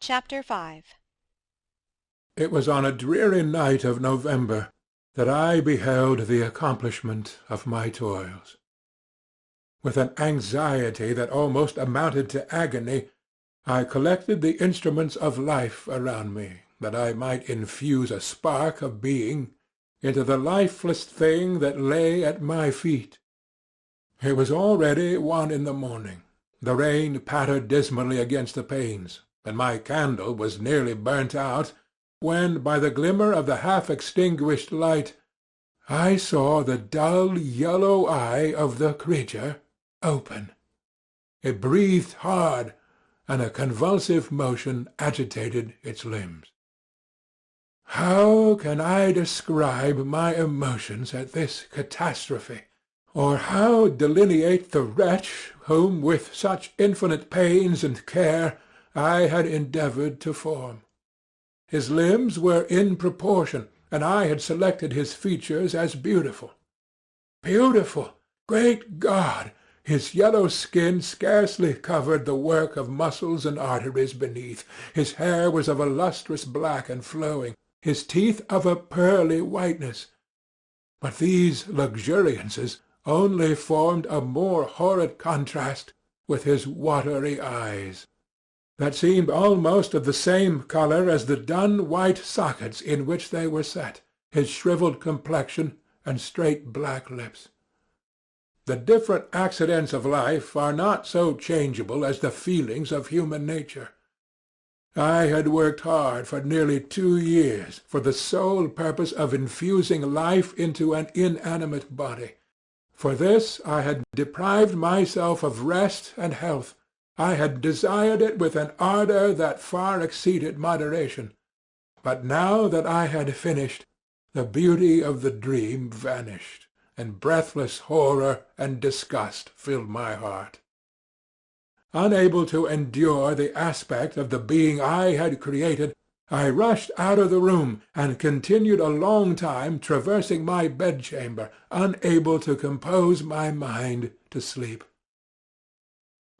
Chapter 5. It was on a dreary night of November that I beheld the accomplishment of my toils. With an anxiety that almost amounted to agony, I collected the instruments of life around me, that I might infuse a spark of being into the lifeless thing that lay at my feet. It was already 1 in the morning. The rain pattered dismally against the panes, and my candle was nearly burnt out, when, by the glimmer of the half-extinguished light, I saw the dull yellow eye of the creature open. It breathed hard, and a convulsive motion agitated its limbs. How can I describe my emotions at this catastrophe, or how delineate the wretch whom with such infinite pains and care I had endeavoured to form? His limbs were in proportion, and I had selected his features as beautiful. Beautiful! Great God! His yellow skin scarcely covered the work of muscles and arteries beneath. His hair was of a lustrous black and flowing, his teeth of a pearly whiteness. But these luxuriances only formed a more horrid contrast with his watery eyes, that seemed almost of the same colour as the dun white sockets in which they were set, his shrivelled complexion and straight black lips. The different accidents of life are not so changeable as the feelings of human nature. I had worked hard for nearly 2 years for the sole purpose of infusing life into an inanimate body. For this I had deprived myself of rest and health. I had desired it with an ardour that far exceeded moderation. But now that I had finished, the beauty of the dream vanished, and breathless horror and disgust filled my heart. Unable to endure the aspect of the being I had created, I rushed out of the room, and continued a long time traversing my bedchamber, unable to compose my mind to sleep.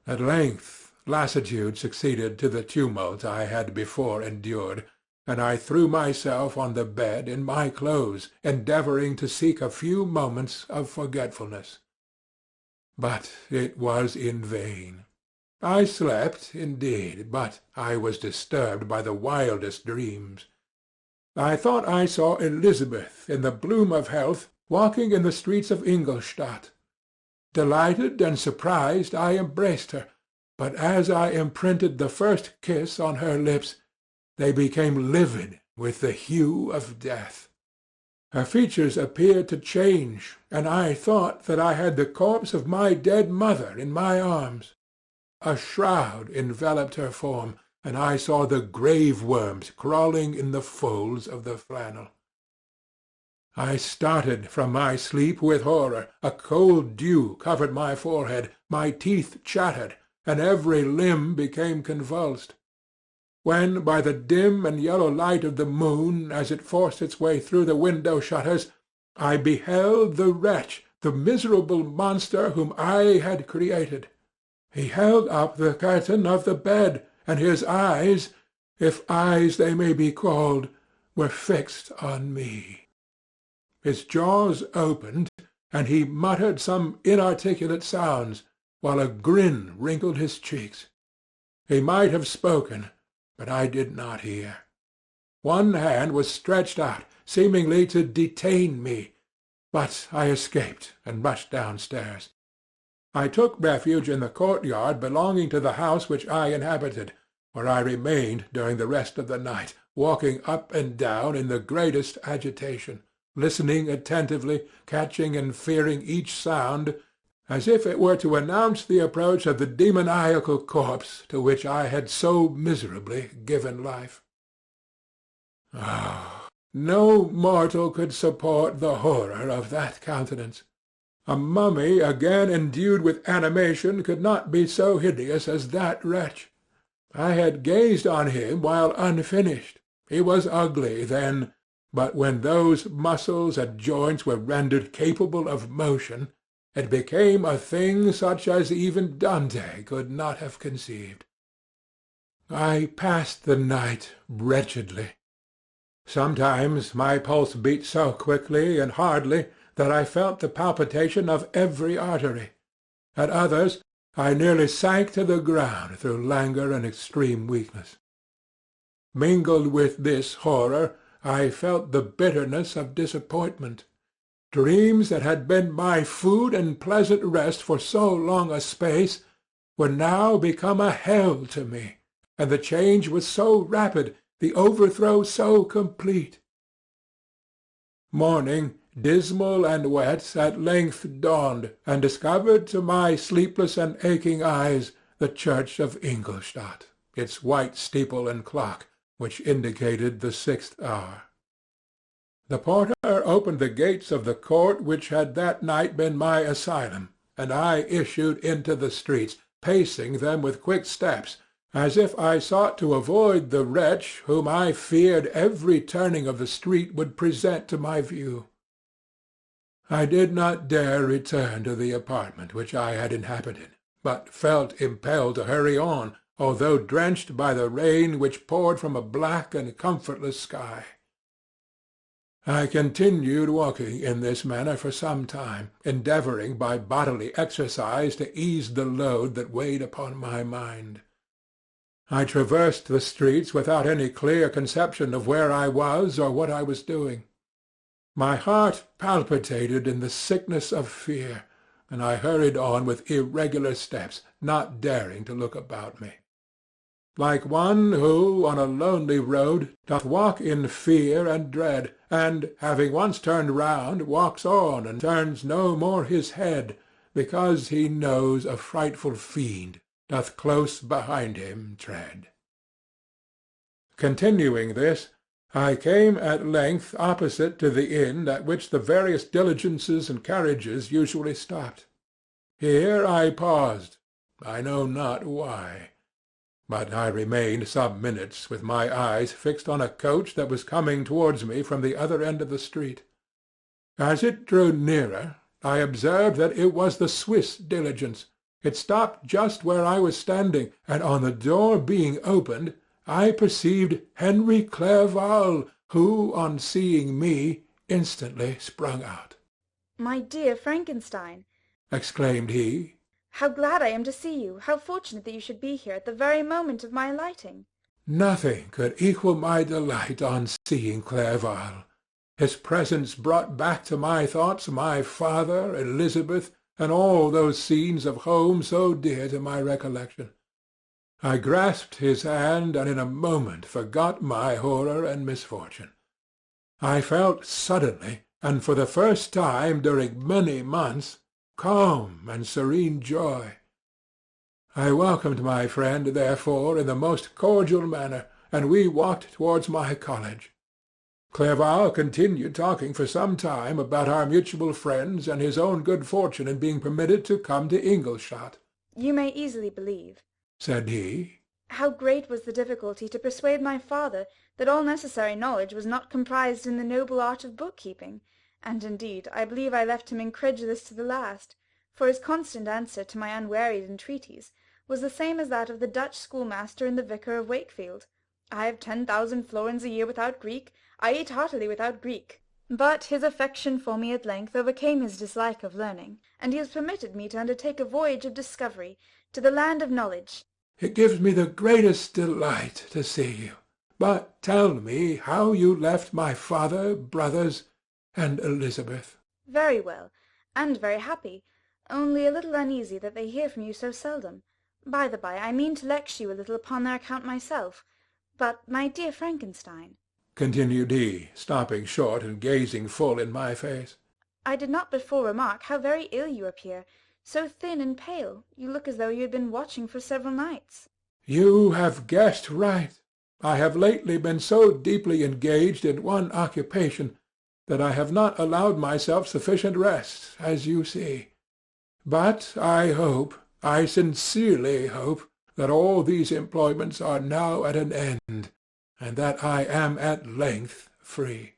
At length lassitude succeeded to the tumult I had before endured, and I threw myself on the bed in my clothes, endeavouring to seek a few moments of forgetfulness. But it was in vain. I slept, indeed, but I was disturbed by the wildest dreams. I thought I saw Elizabeth, in the bloom of health, walking in the streets of Ingolstadt. Delighted and surprised, I embraced her, but as I imprinted the first kiss on her lips, they became livid with the hue of death. Her features appeared to change, and I thought that I had the corpse of my dead mother in my arms. A shroud enveloped her form, and I saw the grave-worms crawling in the folds of the flannel. I started from my sleep with horror. A cold dew covered my forehead, my teeth chattered, and every limb became convulsed. When, by the dim and yellow light of the moon, as it forced its way through the window-shutters, I beheld the wretch, the miserable monster whom I had created. He held up the curtain of the bed, and his eyes, if eyes they may be called, were fixed on me. His jaws opened, and he muttered some inarticulate sounds, while a grin wrinkled his cheeks. He might have spoken, but I did not hear. One hand was stretched out, seemingly to detain me, but I escaped and rushed downstairs. I took refuge in the courtyard belonging to the house which I inhabited, where I remained during the rest of the night, walking up and down in the greatest agitation, listening attentively, catching and fearing each sound, as if it were to announce the approach of the demoniacal corpse to which I had so miserably given life. Oh, no mortal could support the horror of that countenance. A mummy again endued with animation could not be so hideous as that wretch. I had gazed on him while unfinished. He was ugly then, but when those muscles and joints were rendered capable of motion, it became a thing such as even Dante could not have conceived. I passed the night wretchedly. Sometimes my pulse beat so quickly and hardly that I felt the palpitation of every artery. At others I nearly sank to the ground through languor and extreme weakness. Mingled with this horror, I felt the bitterness of disappointment. Dreams that had been my food and pleasant rest for so long a space were now become a hell to me, and the change was so rapid, the overthrow so complete. Morning, dismal and wet, at length dawned, and discovered to my sleepless and aching eyes the church of Ingolstadt, its white steeple and clock, which indicated the 6th hour. The porter opened the gates of the court which had that night been my asylum, and I issued into the streets, pacing them with quick steps, as if I sought to avoid the wretch whom I feared every turning of the street would present to my view. I did not dare return to the apartment which I had inhabited, but felt impelled to hurry on, although drenched by the rain which poured from a black and comfortless sky. I continued walking in this manner for some time, endeavoring by bodily exercise to ease the load that weighed upon my mind. I traversed the streets without any clear conception of where I was or what I was doing. My heart palpitated in the sickness of fear, and I hurried on with irregular steps, not daring to look about me. Like one who, on a lonely road, doth walk in fear and dread, and, having once turned round, walks on and turns no more his head, because he knows a frightful fiend doth close behind him tread. Continuing this, I came at length opposite to the inn at which the various diligences and carriages usually stopped. Here I paused, I know not why. But I remained some minutes with my eyes fixed on a coach that was coming towards me from the other end of the street. As it drew nearer, I observed that it was the Swiss diligence. It stopped just where I was standing, and on the door being opened, I perceived Henry Clerval, who, on seeing me, instantly sprung out. "My dear Frankenstein," exclaimed he, "how glad I am to see you! How fortunate that you should be here at the very moment of my alighting!" Nothing could equal my delight on seeing Clerval. His presence brought back to my thoughts my father, Elizabeth, and all those scenes of home so dear to my recollection. I grasped his hand, and in a moment forgot my horror and misfortune. I felt suddenly, and for the first time during many months, calm and serene joy. I welcomed my friend, therefore, in the most cordial manner, and we walked towards my college. Clerval continued talking for some time about our mutual friends and his own good fortune in being permitted to come to Ingolstadt. "You may easily believe," said he, "how great was the difficulty to persuade my father that all necessary knowledge was not comprised in the noble art of book-keeping, and indeed I believe I left him incredulous to the last, for his constant answer to my unwearied entreaties was the same as that of the Dutch schoolmaster and the vicar of Wakefield. I have 10,000 florins a year without Greek. I eat heartily without Greek. But his affection for me at length overcame his dislike of learning, and he has permitted me to undertake a voyage of discovery to the land of knowledge." "It gives me the greatest delight to see you. But tell me how you left my father, brothers, and Elizabeth." "Very well, and very happy, only a little uneasy that they hear from you so seldom. By the by, I mean to lecture you a little upon their account myself. But, my dear Frankenstein," continued he, stopping short and gazing full in my face, "I did not before remark how very ill you appear. So thin and pale, you look as though you had been watching for several nights." "You have guessed right. I have lately been so deeply engaged in one occupation that I have not allowed myself sufficient rest, as you see. But I sincerely hope, that all these employments are now at an end, and that I am at length free."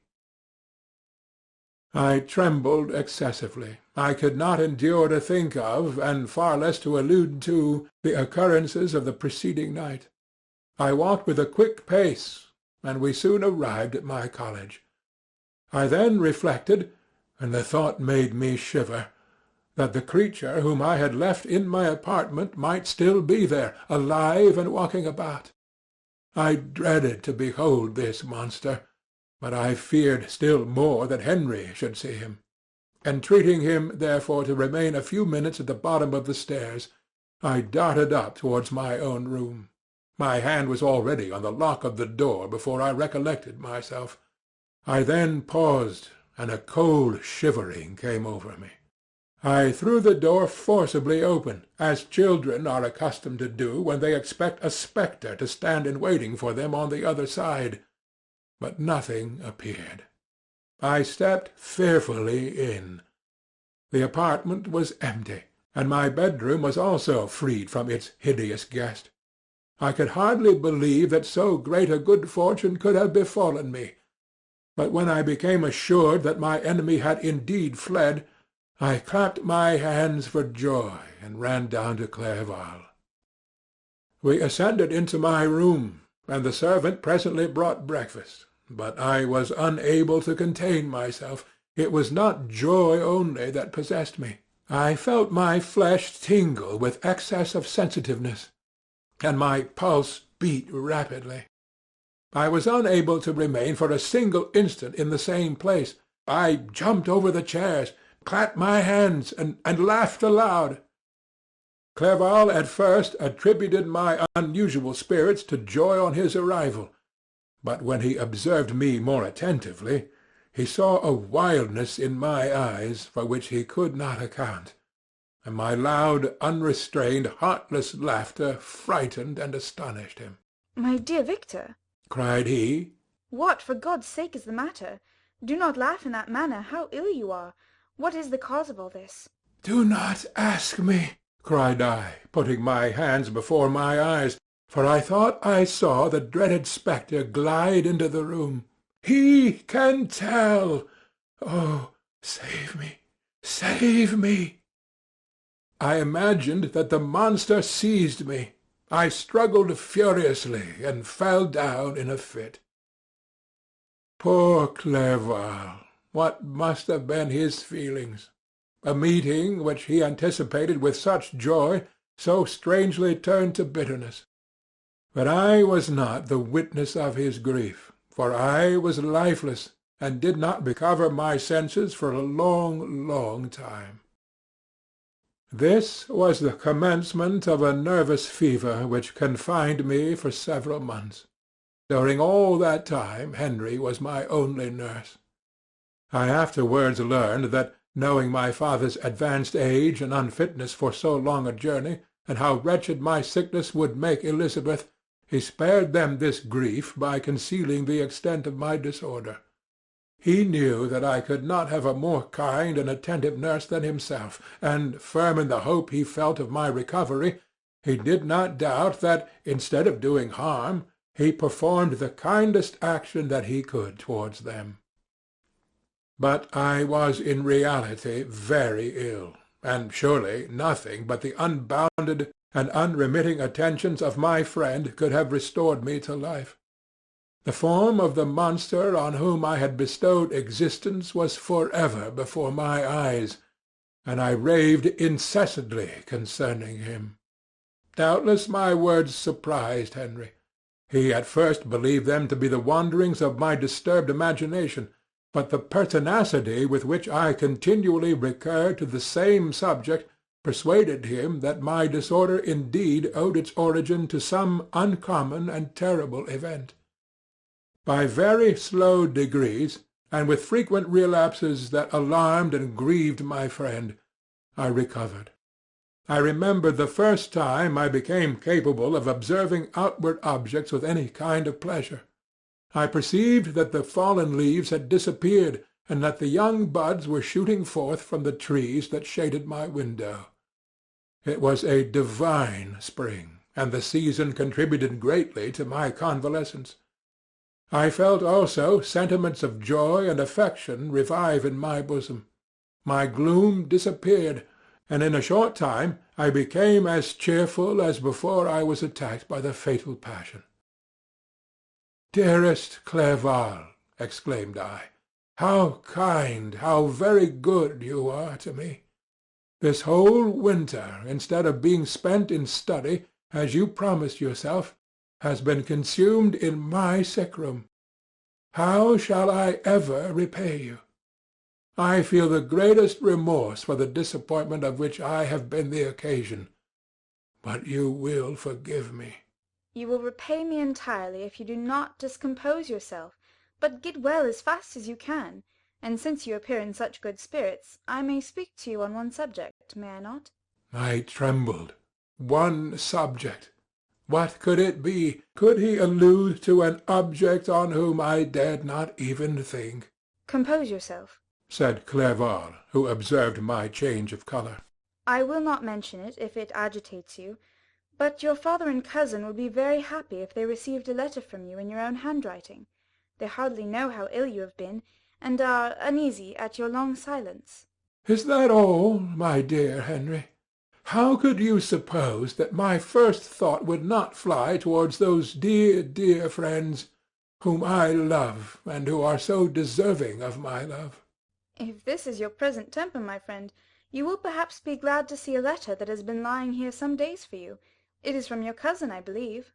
I trembled excessively. I could not endure to think of, and far less to allude to, the occurrences of the preceding night. I walked with a quick pace, and we soon arrived at my college. I then reflected, and the thought made me shiver, that the creature whom I had left in my apartment might still be there, alive and walking about. I dreaded to behold this monster, but I feared still more that Henry should see him. Entreating him, therefore, to remain a few minutes at the bottom of the stairs, I darted up towards my own room. My hand was already on the lock of the door before I recollected myself. I then paused, and a cold shivering came over me. I threw the door forcibly open, as children are accustomed to do when they expect a spectre to stand in waiting for them on the other side. But nothing appeared. I stepped fearfully in. The apartment was empty, and my bedroom was also freed from its hideous guest. I could hardly believe that so great a good fortune could have befallen me. But when I became assured that my enemy had indeed fled, I clapped my hands for joy and ran down to Clerval. We ascended into my room, and the servant presently brought breakfast. But I was unable to contain myself. It was not joy only that possessed me. I felt my flesh tingle with excess of sensitiveness, and my pulse beat rapidly. I was unable to remain for a single instant in the same place. I jumped over the chairs, clapped my hands, and laughed aloud. Clerval at first attributed my unusual spirits to joy on his arrival, but when he observed me more attentively, he saw a wildness in my eyes for which he could not account, and my loud, unrestrained, heartless laughter frightened and astonished him. "My dear Victor," cried he, "what, for God's sake, is the matter? Do not laugh in that manner. How ill you are! What is the cause of all this?" "Do not ask me," cried I, putting my hands before my eyes, for I thought I saw the dreaded spectre glide into the room. "He can tell. Oh, save me, save me!" I imagined that the monster seized me. I struggled furiously, and fell down in a fit. Poor Clerval! What must have been his feelings? A meeting which he anticipated with such joy so strangely turned to bitterness. But I was not the witness of his grief, for I was lifeless, and did not recover my senses for a long, long time. This was the commencement of a nervous fever which confined me for several months. During all that time Henry was my only nurse. I afterwards learned that, knowing my father's advanced age and unfitness for so long a journey, and how wretched my sickness would make Elizabeth, he spared them this grief by concealing the extent of my disorder. He knew that I could not have a more kind and attentive nurse than himself, and, firm in the hope he felt of my recovery, he did not doubt that, instead of doing harm, he performed the kindest action that he could towards them. But I was in reality very ill, and surely nothing but the unbounded and unremitting attentions of my friend could have restored me to life. The form of the monster on whom I had bestowed existence was forever before my eyes, and I raved incessantly concerning him. Doubtless my words surprised Henry. He at first believed them to be the wanderings of my disturbed imagination, but the pertinacity with which I continually recurred to the same subject persuaded him that my disorder indeed owed its origin to some uncommon and terrible event. By very slow degrees, and with frequent relapses that alarmed and grieved my friend, I recovered. I remember the first time I became capable of observing outward objects with any kind of pleasure. I perceived that the fallen leaves had disappeared, and that the young buds were shooting forth from the trees that shaded my window. It was a divine spring, and the season contributed greatly to my convalescence. I felt also sentiments of joy and affection revive in my bosom. My gloom disappeared, and in a short time I became as cheerful as before I was attacked by the fatal passion. "Dearest Clerval," exclaimed I, "how kind, how very good you are to me! This whole winter, instead of being spent in study, as you promised yourself, has been consumed in my sick-room. How shall I ever repay you? I feel the greatest remorse for the disappointment of which I have been the occasion. But you will forgive me." You will repay me entirely if you do not discompose yourself, but get well as fast as you can. And since you appear in such good spirits, I may speak to you on one subject, may I not? I trembled. One subject. What could it be? Could he allude to an object on whom I dared not even think? Compose yourself, said Clerval, who observed my change of colour. I will not mention it, if it agitates you, but your father and cousin would be very happy if they received a letter from you in your own handwriting. They hardly know how ill you have been, and are uneasy at your long silence. Is that all, my dear Henry? How could you suppose that my first thought would not fly towards those dear, dear friends whom I love, and who are so deserving of my love? If this is your present temper, my friend, you will perhaps be glad to see a letter that has been lying here some days for you. It is from your cousin, I believe.